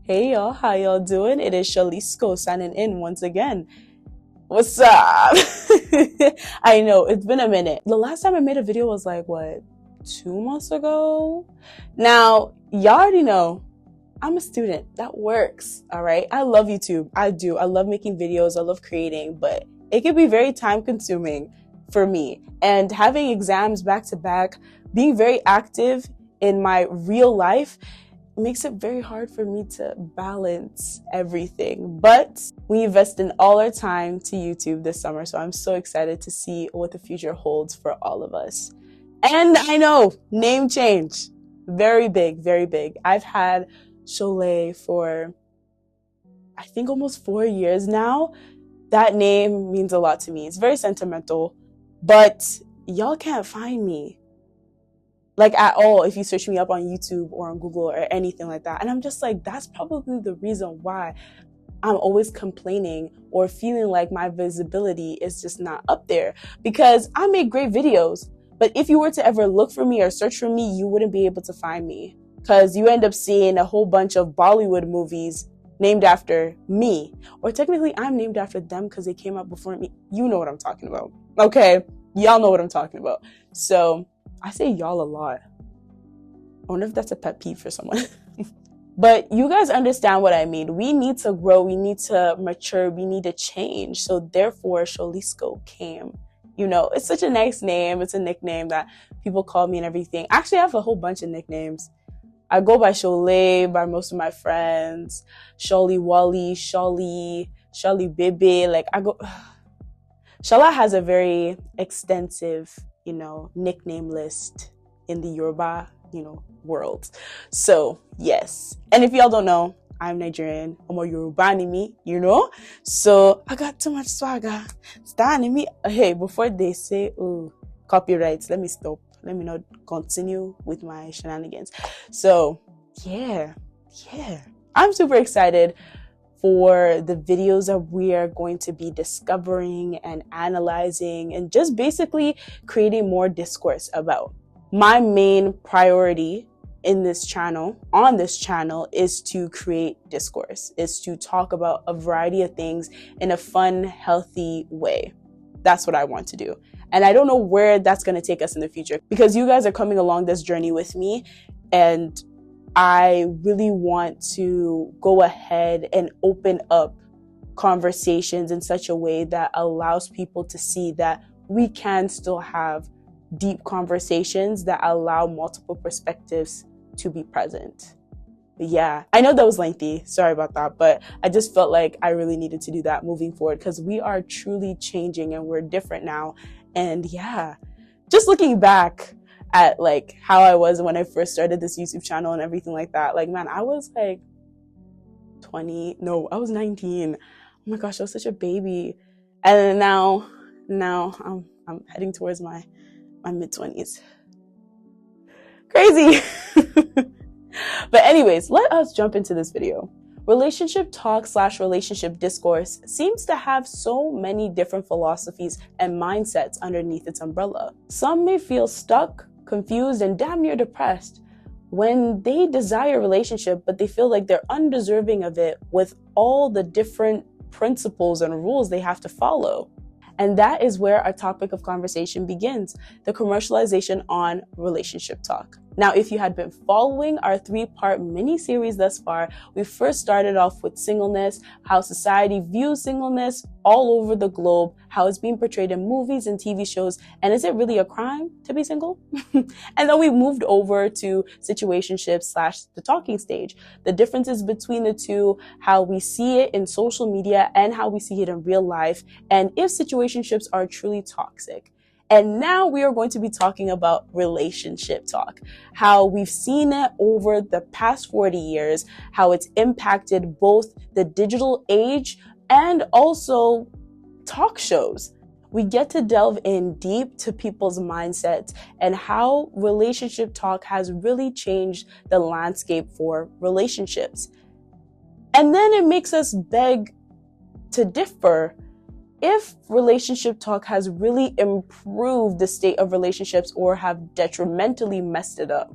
Hey y'all, how y'all doing? It is Shalisco signing in once again. What's up? I know, it's been a minute. The last time I made a video was like, what, 2 months ago? Now, y'all already know, I'm a student. That works, all right? I love YouTube. I do. I love making videos. I love creating, but it can be very time consuming for me. And having exams back to back, being very active in my real life, makes it very hard for me to balance everything. But we invest in all our time to YouTube this summer, so I'm so excited to see what the future holds for all of us. And I know, name change, very big, very big. I've had Cholet for, I think, almost 4 years now. That name means a lot to me. It's very sentimental, but y'all can't find me like at all if you search me up on YouTube or on Google or anything like that. And I'm just like, that's probably the reason why I'm always complaining or feeling like my visibility is just not up there, because I make great videos. But if you were to ever look for me or search for me, you wouldn't be able to find me, because you end up seeing a whole bunch of Bollywood movies named after me. Or technically I'm named after them because they came out before me. You know what I'm talking about. Okay, y'all know what I'm talking about. So I say y'all a lot. I wonder if that's a pet peeve for someone. But you guys understand what I mean. We need to grow. We need to mature. We need to change. So therefore, Sholisco came. You know, it's such a nice name. It's a nickname that people call me and everything. Actually, I have a whole bunch of nicknames. I go by Cholet by most of my friends. Sholi Wally, Sholi Bebe. Like I go. Shala has a very extensive, nickname list in the Yoruba, world. So yes. And if y'all don't know, I'm Nigerian. I'm a Yoruba anime, So I got too much swagger. Stand me. Hey, before they say, oh, copyrights, let me stop. Let me not continue with my shenanigans. So yeah. I'm super excited for the videos that we are going to be discovering and analyzing and just basically creating more discourse about. My main priority on this channel is to create discourse, is to talk about a variety of things in a fun, healthy way. That's what I want to do. And I don't know where that's going to take us in the future, because you guys are coming along this journey with me, and I really want to go ahead and open up conversations in such a way that allows people to see that we can still have deep conversations that allow multiple perspectives to be present. But yeah, I know that was lengthy. Sorry about that. But I just felt like I really needed to do that moving forward, because we are truly changing and we're different now. And yeah, just looking back at like how I was when I first started this YouTube channel and everything like that. Like, man, I was like 20. No, I was 19. Oh my gosh, I was such a baby. And now I'm heading towards my mid-20s. Crazy. But anyways, let us jump into this video. Relationship talk / relationship discourse seems to have so many different philosophies and mindsets underneath its umbrella. Some may feel stuck, confused, and damn near depressed when they desire a relationship, but they feel like they're undeserving of it with all the different principles and rules they have to follow. And that is where our topic of conversation begins, the commercialization on relationship talk. Now, if you had been following our 3-part mini-series thus far, we first started off with singleness, how society views singleness all over the globe, how it's being portrayed in movies and TV shows, and is it really a crime to be single? And then we moved over to situationships / the talking stage, the differences between the two, how we see it in social media and how we see it in real life, and if situationships are truly toxic. And now we are going to be talking about relationship talk, how we've seen it over the past 40 years, how it's impacted both the digital age and also talk shows. We get to delve in deep to people's mindsets and how relationship talk has really changed the landscape for relationships. And then it makes us beg to differ if relationship talk has really improved the state of relationships or have detrimentally messed it up.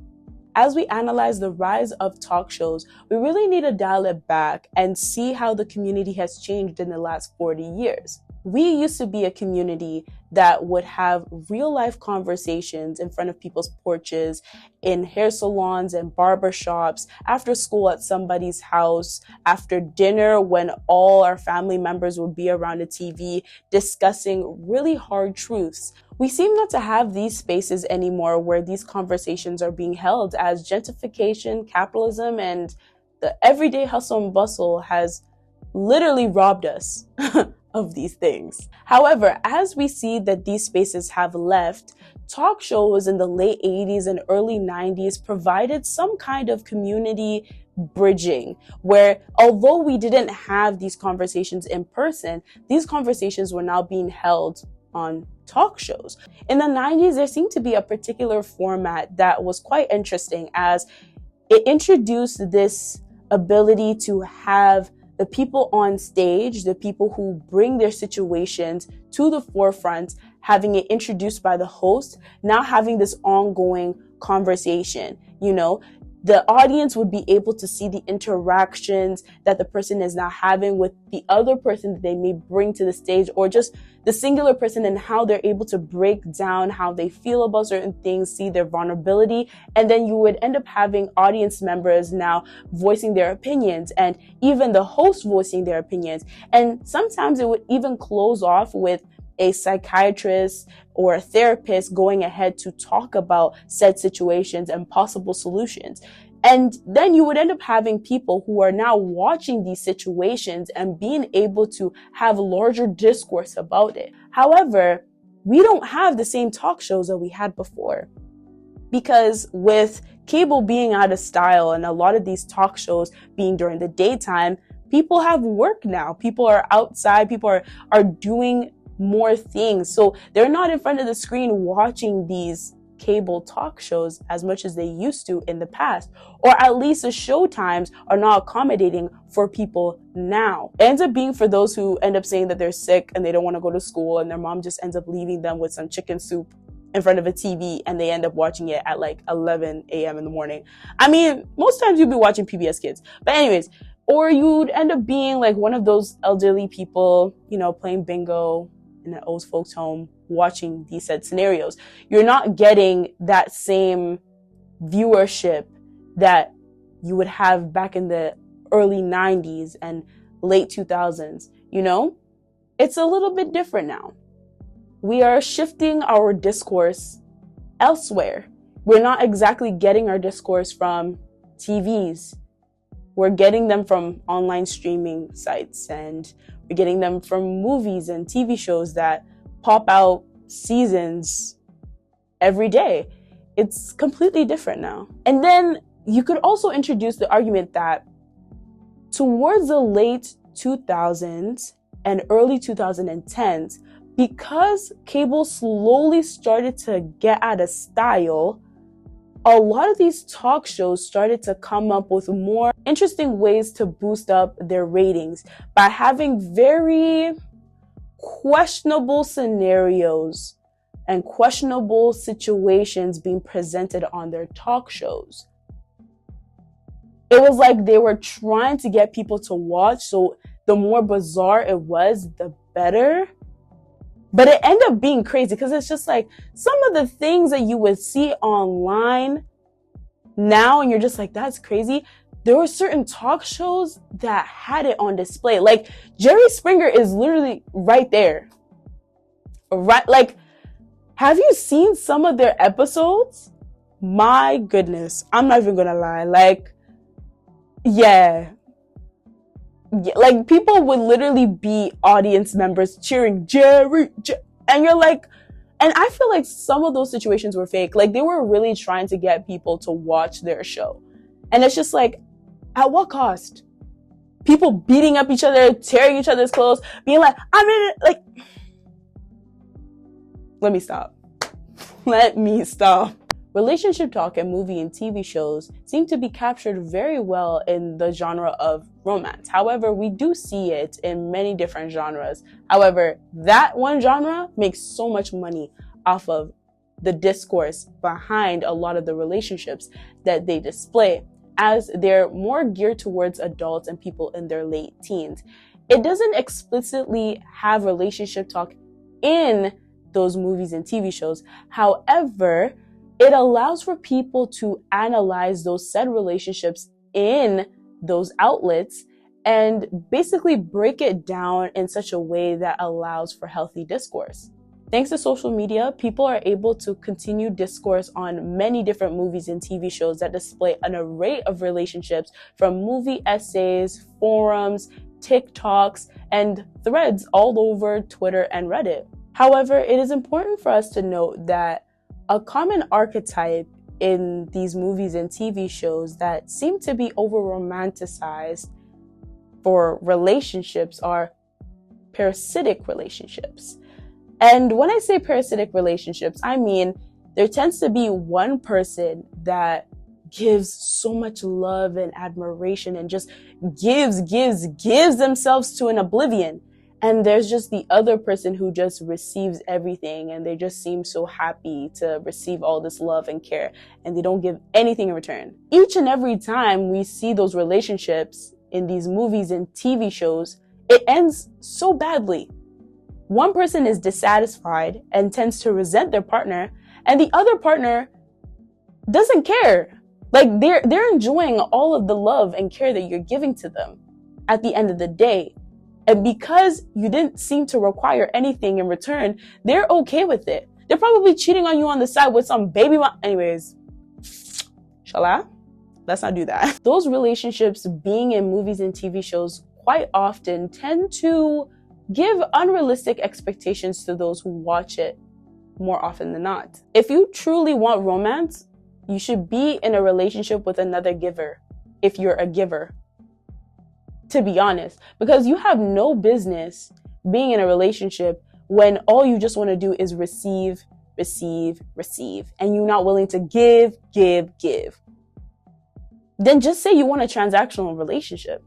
As we analyze the rise of talk shows, we really need to dial it back and see how the community has changed in the last 40 years. We used to be a community that would have real life conversations in front of people's porches, in hair salons and barber shops, after school at somebody's house, after dinner when all our family members would be around a TV discussing really hard truths. We seem not to have these spaces anymore where these conversations are being held, as gentrification, capitalism, and the everyday hustle and bustle has literally robbed us of these things. However, as we see that these spaces have left, talk shows in the late 80s and early 90s provided some kind of community bridging, where although we didn't have these conversations in person, these conversations were now being held on talk shows. In the 90s, there seemed to be a particular format that was quite interesting, as it introduced this ability to have the people on stage, the people who bring their situations to the forefront, having it introduced by the host, now having this ongoing conversation. The audience would be able to see the interactions that the person is now having with the other person that they may bring to the stage, or just the singular person, and how they're able to break down how they feel about certain things, see their vulnerability. And then you would end up having audience members now voicing their opinions, and even the host voicing their opinions. And sometimes it would even close off with a psychiatrist or a therapist going ahead to talk about said situations and possible solutions. And then you would end up having people who are now watching these situations and being able to have larger discourse about it. However, we don't have the same talk shows that we had before, because with cable being out of style and a lot of these talk shows being during the daytime, people have work now. People are outside. People are doing more things. So they're not in front of the screen watching these cable talk shows as much as they used to in the past, or at least the show times are not accommodating for people now. It ends up being for those who end up saying that they're sick and they don't want to go to school, and their mom just ends up leaving them with some chicken soup in front of a TV, and they end up watching it at like 11 a.m. in the morning. I mean, most times you'd be watching PBS Kids. But anyways, or you'd end up being like one of those elderly people, playing bingo in an old folks home, watching these said scenarios. You're not getting that same viewership that you would have back in the early 90s and late 2000s. It's a little bit different now. We are shifting our discourse elsewhere. We're not exactly getting our discourse from TVs. We're getting them from online streaming sites, and we're getting them from movies and TV shows that pop out seasons every day. It's completely different now. And then you could also introduce the argument that towards the late 2000s and early 2010s, because cable slowly started to get out of style, a lot of these talk shows started to come up with more interesting ways to boost up their ratings by having very questionable scenarios and questionable situations being presented on their talk shows. It was like they were trying to get people to watch, so the more bizarre it was, the better. But it ended up being crazy, because it's just like some of the things that you would see online now, and you're just like, that's crazy. There were certain talk shows that had it on display. Like Jerry Springer is literally right there. Right? Like, have you seen some of their episodes? My goodness. I'm not even gonna lie. Like, yeah. Like, people would literally be audience members cheering Jerry, and you're like, and I feel like some of those situations were fake. Like, they were really trying to get people to watch their show. And it's just like, at what cost? People beating up each other, tearing each other's clothes, being like, I'm in it. Like, let me stop. Let me stop. Relationship talk and movie and TV shows seem to be captured very well in the genre of romance. However, we do see it in many different genres. However, that one genre makes so much money off of the discourse behind a lot of the relationships that they display, as they're more geared towards adults and people in their late teens. It doesn't explicitly have relationship talk in those movies and TV shows. However, it allows for people to analyze those said relationships in those outlets and basically break it down in such a way that allows for healthy discourse. Thanks to social media, people are able to continue discourse on many different movies and TV shows that display an array of relationships, from movie essays, forums, TikToks, and threads all over Twitter and Reddit. However, it is important for us to note that a common archetype in these movies and TV shows that seem to be over-romanticized for relationships are parasitic relationships. And when I say parasitic relationships, I mean there tends to be one person that gives so much love and admiration and just gives themselves to an oblivion. And there's just the other person who just receives everything, and they just seem so happy to receive all this love and care, and they don't give anything in return. Each and every time we see those relationships in these movies and TV shows, it ends so badly. One person is dissatisfied and tends to resent their partner, and the other partner doesn't care. Like they're enjoying all of the love and care that you're giving to them at the end of the day. And because you didn't seem to require anything in return, they're okay with it. They're probably cheating on you on the side with some baby mom. Anyways, shall I? Let's not do that. Those relationships being in movies and TV shows quite often tend to give unrealistic expectations to those who watch it more often than not. If you truly want romance, you should be in a relationship with another giver, if you're a giver. To be honest, because you have no business being in a relationship when all you just want to do is receive, and you're not willing to give. Then just say you want a transactional relationship.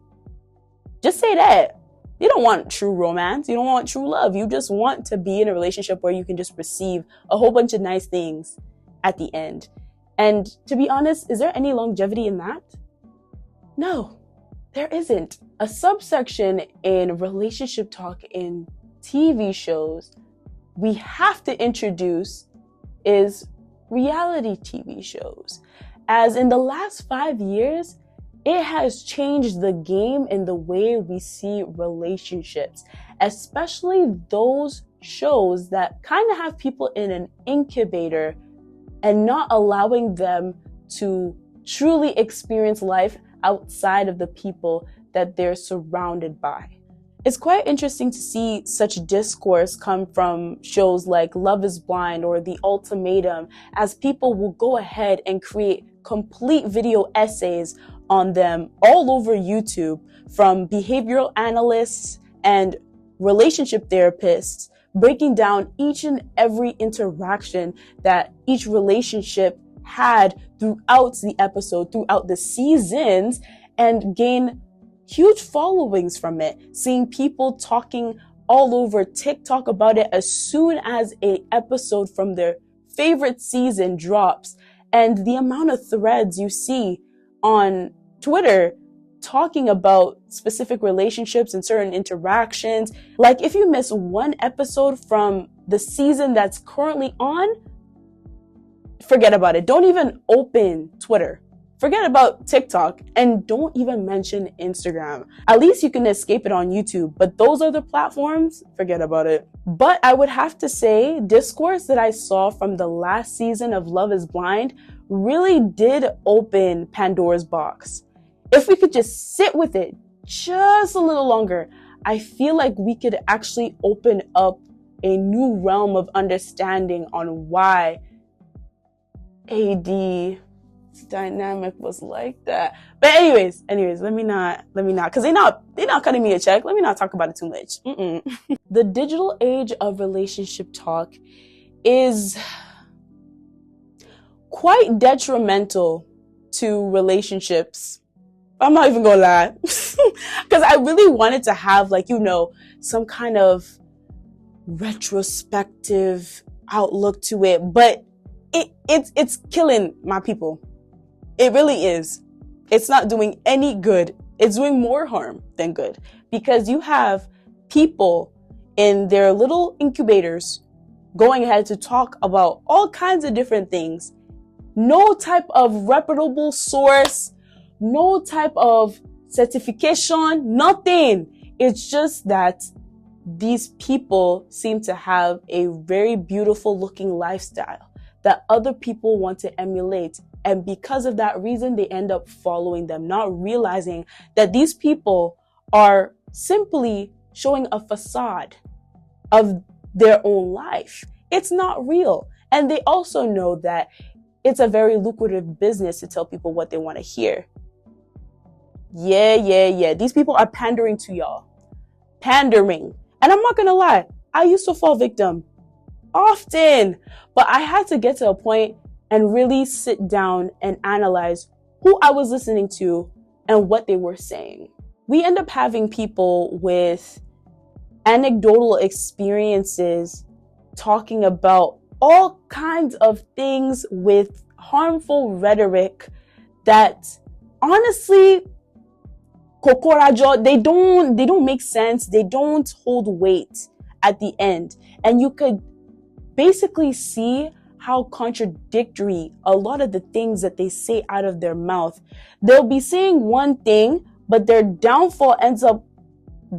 Just say that. You don't want true romance. You don't want true love. You just want to be in a relationship where you can just receive a whole bunch of nice things at the end. And to be honest, is there any longevity in that? No, there isn't. A subsection in relationship talk in TV shows we have to introduce is reality TV shows. As in the last 5 years, it has changed the game in the way we see relationships, especially those shows that kind of have people in an incubator and not allowing them to truly experience life outside of the people that they're surrounded by. It's quite interesting to see such discourse come from shows like Love is Blind or The Ultimatum, as people will go ahead and create complete video essays on them all over YouTube, from behavioral analysts and relationship therapists, breaking down each and every interaction that each relationship had throughout the episode, throughout the seasons, and gain huge followings from it. Seeing people talking all over TikTok about it as soon as an episode from their favorite season drops, and the amount of threads you see on Twitter talking about specific relationships and certain interactions. Like, if you miss one episode from the season that's currently on, forget about it. Don't even open Twitter. Forget about TikTok, and don't even mention Instagram. At least you can escape it on YouTube, but those other platforms, forget about it. But I would have to say, discourse that I saw from the last season of Love is Blind really did open Pandora's box. If we could just sit with it just a little longer, I feel like we could actually open up a new realm of understanding on why AD dynamic was like that. But anyways, let me not, because they're not cutting me a check. Let me not talk about it too much. The digital age of relationship talk is quite detrimental to relationships. I'm not even gonna lie. Because I really wanted to have, like, some kind of retrospective outlook to it, but It's killing my people. It really is. It's not doing any good. It's doing more harm than good, because you have people in their little incubators going ahead to talk about all kinds of different things. No type of reputable source, no type of certification, nothing. It's just that these people seem to have a very beautiful looking lifestyle that other people want to emulate. And because of that reason, they end up following them, not realizing that these people are simply showing a facade of their own life. It's not real. And they also know that it's a very lucrative business to tell people what they want to hear. Yeah. These people are pandering to y'all. Pandering. And I'm not going to lie, I used to fall victim often, but I had to get to a point and really sit down and analyze who I was listening to and what they were saying. We end up having people with anecdotal experiences talking about all kinds of things with harmful rhetoric that honestly, kokorajo, they don't make sense. They don't hold weight at the end. And you could basically see how contradictory a lot of the things that they say out of their mouth. They'll be saying one thing, but their downfall ends up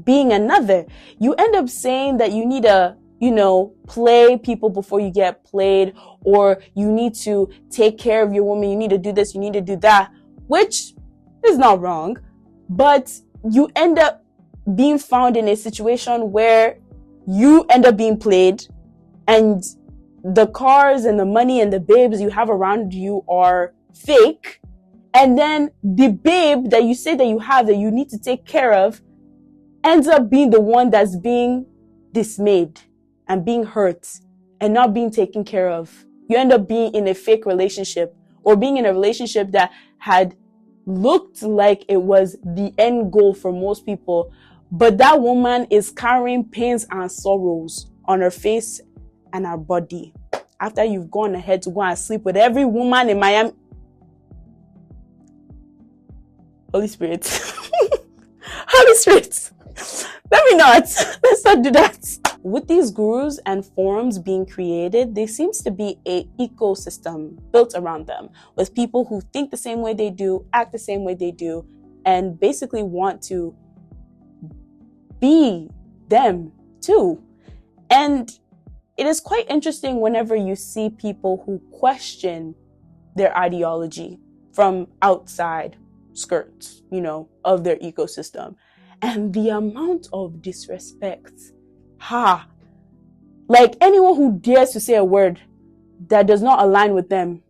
being another. You end up saying that you need to, play people before you get played, or you need to take care of your woman. You need to do this, you need to do that, which is not wrong, but you end up being found in a situation where you end up being played, and the cars and the money and the babes you have around you are fake. And then the babe that you say that you have, that you need to take care of, ends up being the one that's being dismayed and being hurt and not being taken care of. You end up being in a fake relationship, or being in a relationship that had looked like it was the end goal for most people. But that woman is carrying pains and sorrows on her face and her body after you've gone ahead to go and sleep with every woman in Miami. Holy Spirit. Holy Spirit. Let's not do that. With these gurus and forums being created, there seems to be an ecosystem built around them with people who think the same way they do, act the same way they do, and basically want to be them too. And it is quite interesting whenever you see people who question their ideology from outside skirts, of their ecosystem. And the amount of disrespect, like anyone who dares to say a word that does not align with them,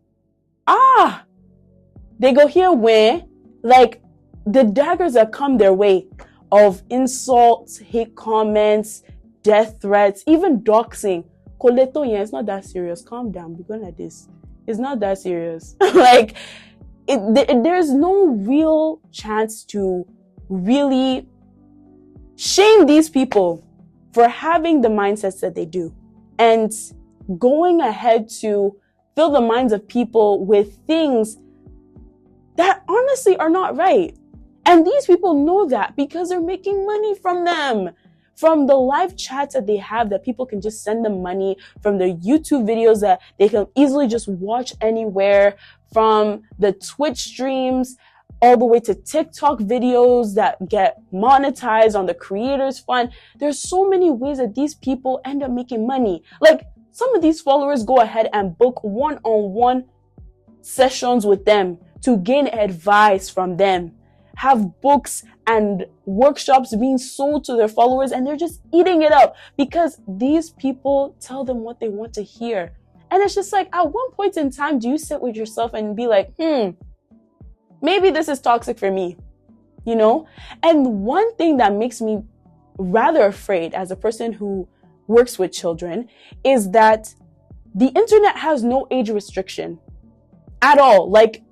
they go here where, like, the daggers that come their way of insults, hate comments, death threats, even doxing. Coleto, it's not that serious. Calm down. Be going like this. It's not that serious. Like, there's no real chance to really shame these people for having the mindsets that they do and going ahead to fill the minds of people with things that honestly are not right. And these people know that because they're making money from them, from the live chats that they have that people can just send them money, from the YouTube videos that they can easily just watch anywhere, from the Twitch streams, all the way to TikTok videos that get monetized on the creators fund. There's so many ways that these people end up making money. Like, some of these followers go ahead and book one-on-one sessions with them to gain advice from them, have books and workshops being sold to their followers, and they're just eating it up because these people tell them what they want to hear. And it's just like, at one point in time, do you sit with yourself and be like, maybe this is toxic for me, And one thing that makes me rather afraid as a person who works with children is that the internet has no age restriction at all. Like,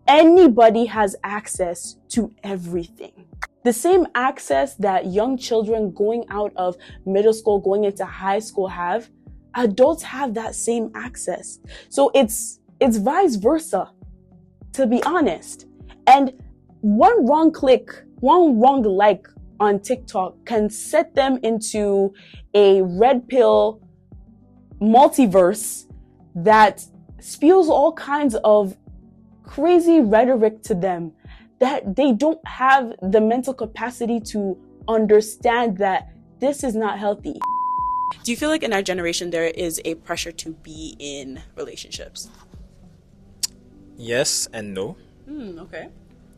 anybody has access to everything. The same access that young children going out of middle school, going into high school have, adults have that same access. So it's vice versa, to be honest. And one wrong click, one wrong like on TikTok can set them into a red pill multiverse that spews all kinds of crazy rhetoric to them that they don't have the mental capacity to understand that this is not healthy. Do you feel like in our generation there is a pressure to be in relationships? Yes and no. Okay.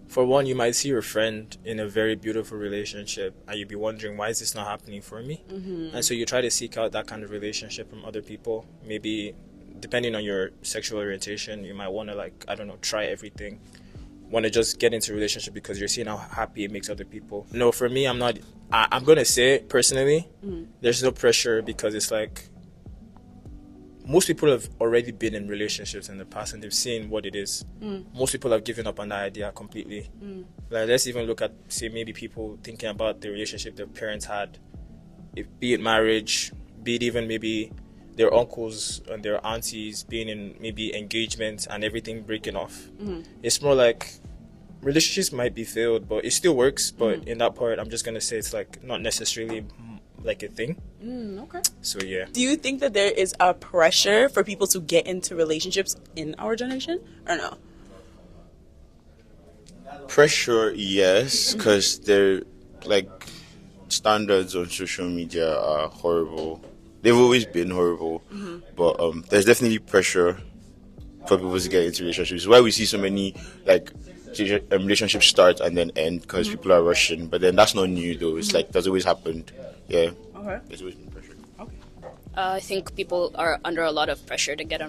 For one, you might see your friend in a very beautiful relationship and you'd be wondering, why is this not happening for me? And so you try to seek out that kind of relationship from other people. Maybe depending on your sexual orientation, you might want to, like, I don't know, try everything. Want to just get into a relationship because you're seeing how happy it makes other people. No, for me, I'm going to say personally, there's no pressure, because it's like most people have already been in relationships in the past and they've seen what it is. Most people have given up on that idea completely. Like, let's even look at, say, maybe people thinking about the relationship their parents had, be it marriage, be it even maybe their uncles and their aunties being in maybe engagements and everything breaking off. It's more like relationships might be failed, but it still works. But in that part, I'm just going to say it's like not necessarily like a thing. Okay. So yeah. Do you think that there is a pressure for people to get into relationships in our generation, or no? Pressure, yes, because they're like standards on social media are horrible. They've always been horrible, but there's definitely pressure for people to get into relationships. Why we see so many like relationships start and then end, because people are rushing. But then that's not new though. It's like that's always happened. Yeah. Okay. There's always been pressure. Okay. I think people are under a lot of pressure to get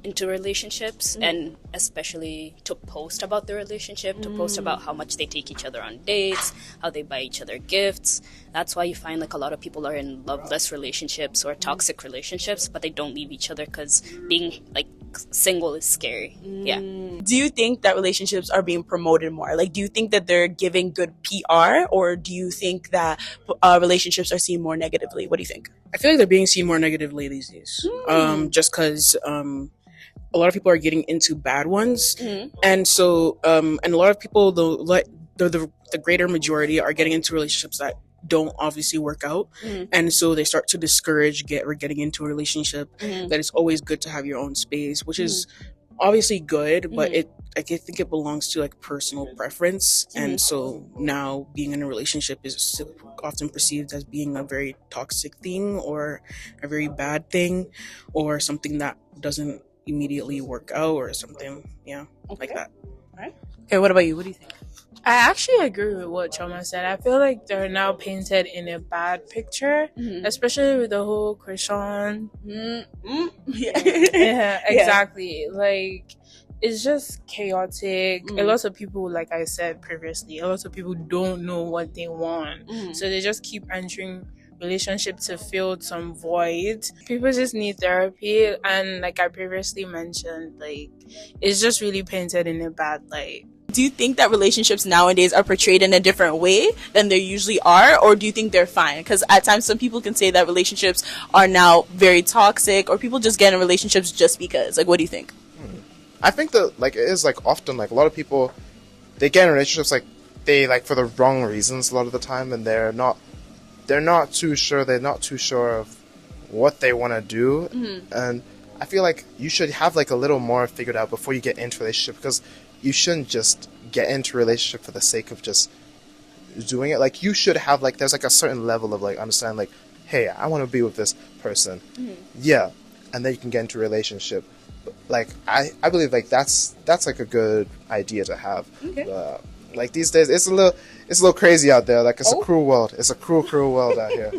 into relationships, and especially to post about their relationship, to post about how much they take each other on dates, how they buy each other gifts. That's why you find like a lot of people are in loveless relationships or toxic relationships, but they don't leave each other because being like single is scary. Yeah. Do you think that relationships are being promoted more? Like, do you think that they're giving good PR, or do you think that relationships are seen more negatively? What do you think? I feel like they're being seen more negatively these days. Just because a lot of people are getting into bad ones, and so and a lot of people, the greater majority, are getting into relationships that don't obviously work out, and so they start to discourage getting into a relationship. That it's always good to have your own space, which is obviously good, but I think it belongs to like personal preference, and so now being in a relationship is often perceived as being a very toxic thing or a very bad thing or something that doesn't immediately work out or something, like that. Right. Okay, what about you? What do you think? I actually agree with what Choma said. I feel like they're now painted in a bad picture, especially with the whole Christian. Yeah, exactly. Like, it's just chaotic. A lot of people, like I said previously, a lot of people don't know what they want. So they just keep entering relationships to fill some void. People just need therapy. And like I previously mentioned, like, it's just really painted in a bad light. Do you think that relationships nowadays are portrayed in a different way than they usually are, or do you think they're fine? Because at times some people can say that relationships are now very toxic, or people just get in relationships just because. Like, what do you think? I think that like it is like often like a lot of people, they get in relationships like they like for the wrong reasons a lot of the time, and they're not too sure of what they want to do, and I feel like you should have like a little more figured out before you get into a relationship, because you shouldn't just get into a relationship for the sake of just doing it. Like, you should have like there's like a certain level of like understand like, hey, I want to be with this person, and then you can get into a relationship. Like I believe like that's like a good idea to have. Like these days it's a little crazy out there. Like it's a cruel world. It's a cruel world out here.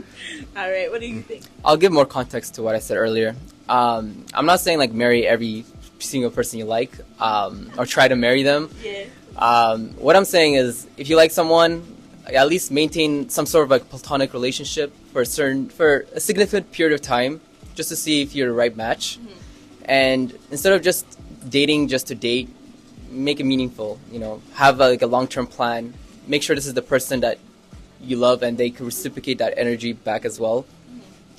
All right, what do you think? I'll give more context to what I said earlier. I'm not saying like marry every single person you like, or try to marry them. What I'm saying is, if you like someone, at least maintain some sort of like platonic relationship for a significant period of time, just to see if you're the right match. And instead of just dating just to date, make it meaningful. Have like a long-term plan. Make sure this is the person that you love and they can reciprocate that energy back as well.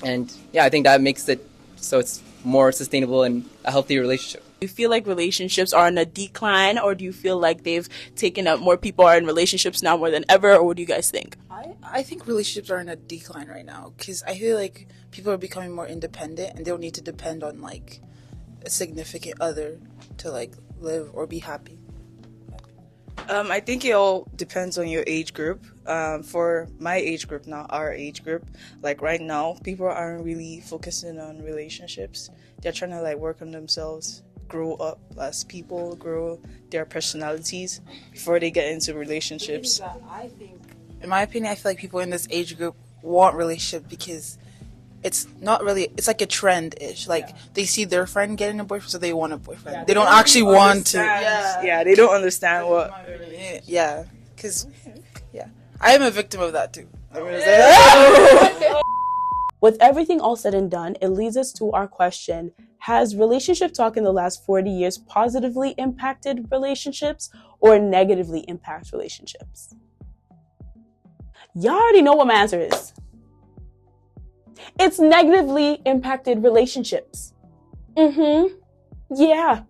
And yeah, I think that makes it so it's more sustainable and a healthy relationship. Do you feel like relationships are on a decline, or do you feel like they've taken up, more people are in relationships now more than ever, or what do you guys think? I think relationships are in a decline right now because I feel like people are becoming more independent and they don't need to depend on like a significant other to like live or be happy. I think it all depends on your age group. For my age group now, our age group, like right now, people aren't really focusing on relationships. They're trying to like work on themselves, grow up as people, grow their personalities before they get into relationships. I think, in my opinion, I feel like people in this age group want relationship because it's not really, it's like a trend-ish. Like, they see their friend getting a boyfriend, so they want a boyfriend. Yeah, they don't actually want to. Yeah, they don't understand what. Yeah, because, yeah. I am a victim of that, too. With everything all said and done, it leads us to our question: has relationship talk in the last 40 years positively impacted relationships or negatively impact relationships? Y'all already know what my answer is. It's negatively impacted relationships. Yeah.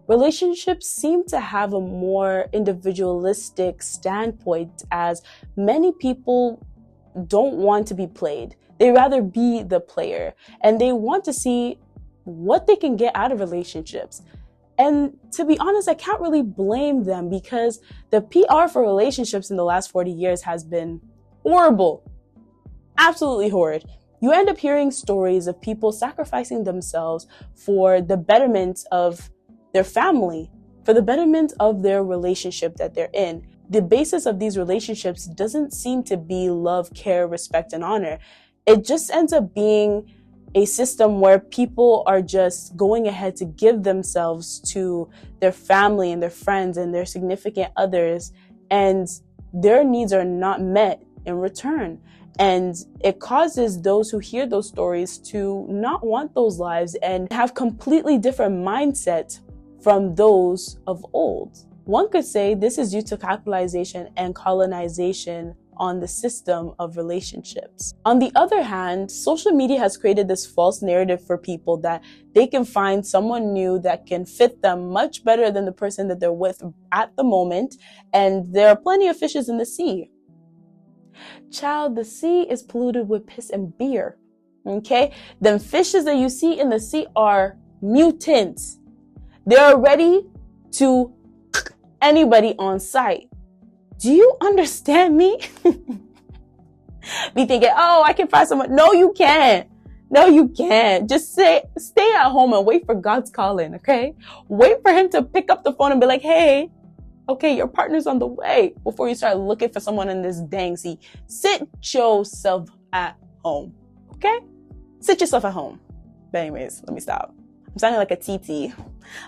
Relationships seem to have a more individualistic standpoint, as many people don't want to be played. They rather be the player, and they want to see what they can get out of relationships. And to be honest, I can't really blame them, because the PR for relationships in the last 40 years has been horrible. Absolutely horrid. You end up hearing stories of people sacrificing themselves for the betterment of their family, for the betterment of their relationship that they're in. The basis of these relationships doesn't seem to be love, care, respect, and honor. It just ends up being a system where people are just going ahead to give themselves to their family and their friends and their significant others, and their needs are not met in return. And it causes those who hear those stories to not want those lives and have completely different mindset from those of old. One could say this is due to capitalization and colonization on the system of relationships. On the other hand, social media has created this false narrative for people that they can find someone new that can fit them much better than the person that they're with at the moment, and there are plenty of fishes in the sea. Child, the sea is polluted with piss and beer, okay? Them fishes that you see in the sea are mutants. They're ready to anybody on sight. Do you understand me? Be thinking, oh, I can find someone. No, you can't. No, you can't. Just stay at home and wait for God's calling, okay? Wait for him to pick up the phone and be like, hey, okay, your partner's on the way, before you start looking for someone in this dang sea. Sit yourself at home, okay? Sit yourself at home. But anyways, let me stop. I'm sounding like a TT,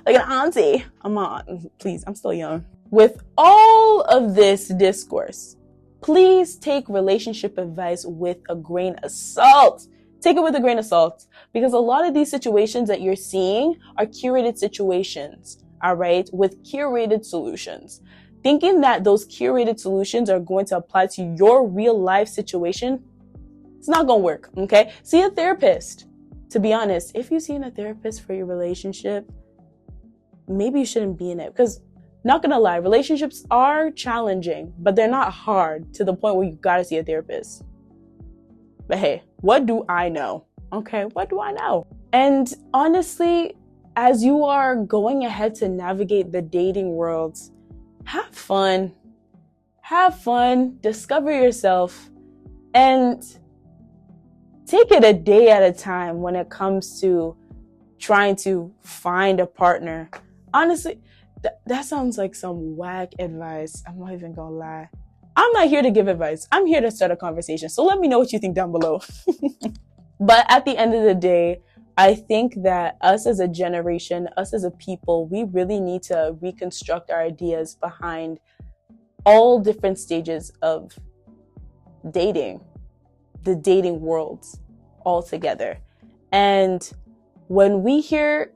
like an auntie. I'm not, please, I'm still young. With all of this discourse, please take relationship advice with a grain of salt. Take it with a grain of salt, because a lot of these situations that you're seeing are curated situations. All right, with curated solutions. Thinking that those curated solutions are going to apply to your real life situation, it's not going to work, okay? See a therapist. To be honest, if you've seen a therapist for your relationship, maybe you shouldn't be in it, because not going to lie, relationships are challenging, but they're not hard to the point where you got to see a therapist. But hey, what do I know? Okay, what do I know? And honestly, as you are going ahead to navigate the dating world, have fun, discover yourself, and take it a day at a time when it comes to trying to find a partner. Honestly, that sounds like some whack advice. I'm not even gonna lie. I'm not here to give advice. I'm here to start a conversation. So let me know what you think down below. But at the end of the day, I think that us as a generation, us as a people, we really need to reconstruct our ideas behind all different stages of dating, the dating worlds altogether. And when we hear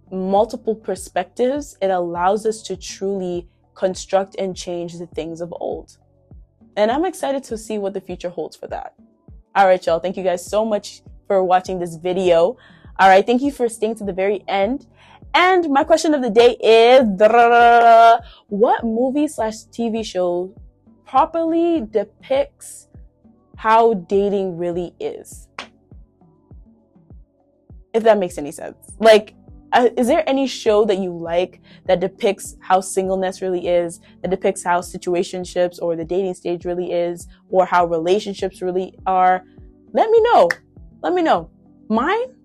multiple perspectives, it allows us to truly construct and change the things of old. And I'm excited to see what the future holds for that. All right, y'all. Thank you guys so much for watching this video. All right, thank you for staying to the very end. And my question of the day is, what movie/TV show properly depicts how dating really is? If that makes any sense. Like, is there any show that you like that depicts how singleness really is, that depicts how situationships or the dating stage really is, or how relationships really are? Let me know. Let me know. Mine?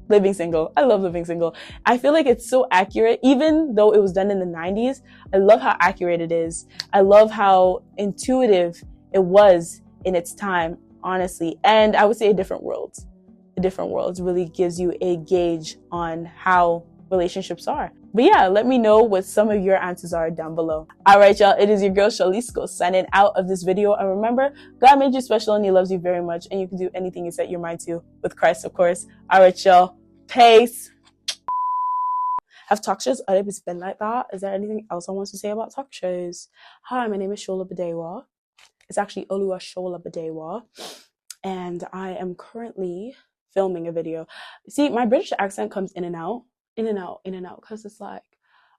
Living single. I love Living Single. I feel like it's so accurate, even though it was done in the 90s. I love how accurate it is. I love how intuitive it was in its time, honestly. And I would say a different world really gives you a gauge on how relationships are. But yeah, let me know what some of your answers are down below. All right, y'all, it is your girl Shalisco signing out of this video. And remember, God made you special and he loves you very much, and you can do anything you set your mind to with Christ, of course. All right, y'all, peace. Have talk shows always been like that? Is there anything else I want to say about talk shows? Hi, my name is Shola Badewa. It's actually Oluwa Shola Badewa, and I am currently filming a video. See, my British accent comes in and out, because it's like,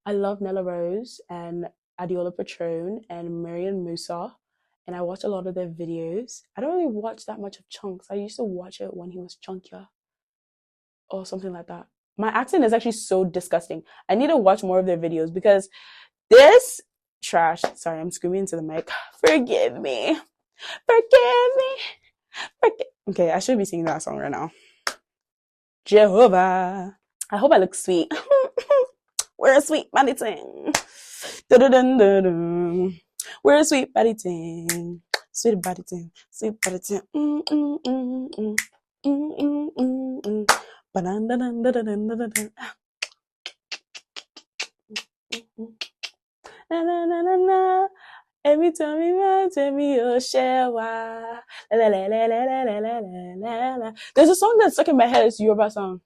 I love Nella Rose and Adiola Patron and Marian Musa, and I watch a lot of their videos. I don't really watch that much of Chunks. I used to watch it when he was chunkier or something like that. My accent is actually so disgusting. I need to watch more of their videos because this trash, sorry, I'm screaming into the mic. Forgive me. Okay, I should be singing that song right now. Jehovah. I hope I look sweet. We're a sweet body ting. We're a sweet body ting. Sweet body ting. Sweet body ting. Every time you want to me, oh, shewa. There's a song that's stuck in my head. It's a Yoruba song.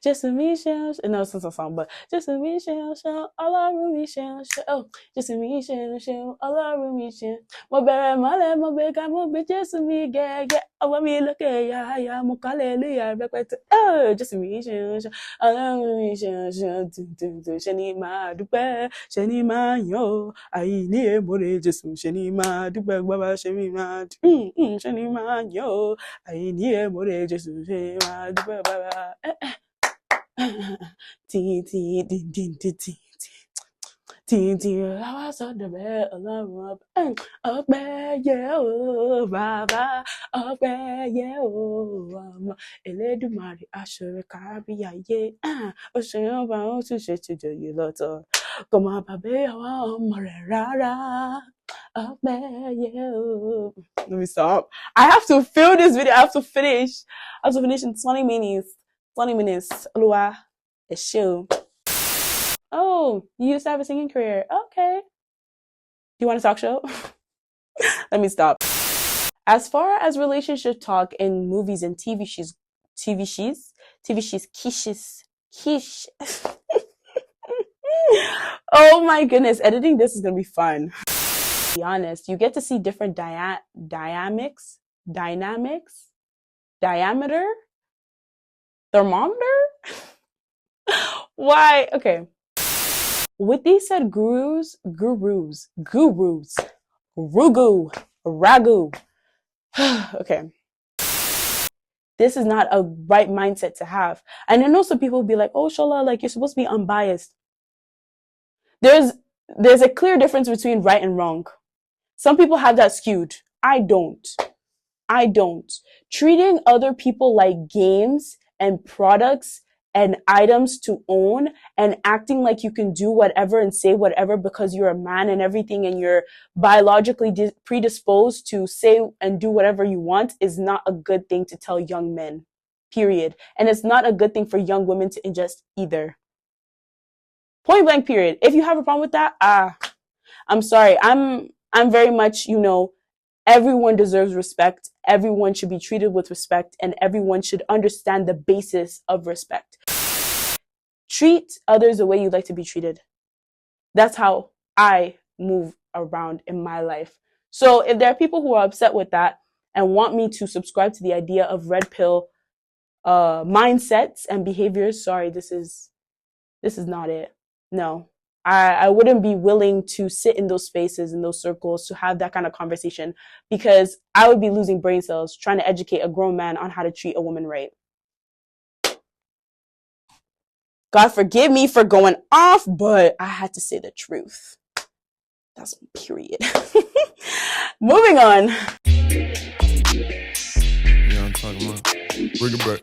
Just a me shell. No, it's not a song, but just a me shell, all our room shell. Oh, just a me shell, all our room shell. Mo bere male, mo bega, mo be just a me get. I want me look at ya, mo kalele, repete. Oh, just a me shell, all our room shell. Shani ma dupe, shani ma yo. I need more just shani ma dupe, baba shani ma. Shani ma yo. I need more just shani ma dupe, baba. Ting ting ting ting ting ting ting ting. I was on the bed alone up there, yeah, oh, baba, up there, yeah, oh, Eledumare Asher Caribbean, yeah, Ocean bound to shit to do you lot of come on, baby, rara. Up there, yeah. Oh. Let me stop. I have to film this video. I have to finish. In 20 minutes. 20 minutes. Olua, a show. Oh, you used to have a singing career. Okay. Do you want a talk show? Let me stop. As far as relationship talk in movies and TV shows, quiche. Oh my goodness, editing this is gonna be fun. To be honest, you get to see different dynamics, diameter, thermometer. Why? Okay. With these said ragu. Okay. This is not a right mindset to have. And I know some people will be like, oh, Shola, like you're supposed to be unbiased. There's a clear difference between right and wrong. Some people have that skewed. I don't. Treating other people like games and products and items to own and acting like you can do whatever and say whatever because you're a man and everything and you're biologically predisposed to say and do whatever you want is not a good thing to tell young men, period. And it's not a good thing for young women to ingest either. Point blank, period. If you have a problem with that, I'm sorry. I'm very much, everyone deserves respect. Everyone should be treated with respect, and everyone should understand the basis of respect. Treat others the way you'd like to be treated. That's how I move around in my life. So if there are people who are upset with that, and want me to subscribe to the idea of red pill mindsets and behaviors, sorry, this is not it. No. I wouldn't be willing to sit in those spaces, in those circles, to have that kind of conversation, because I would be losing brain cells trying to educate a grown man on how to treat a woman right. God forgive me for going off, but I had to say the truth. That's period. Moving on. Yeah, I'm talking about. Bring it back.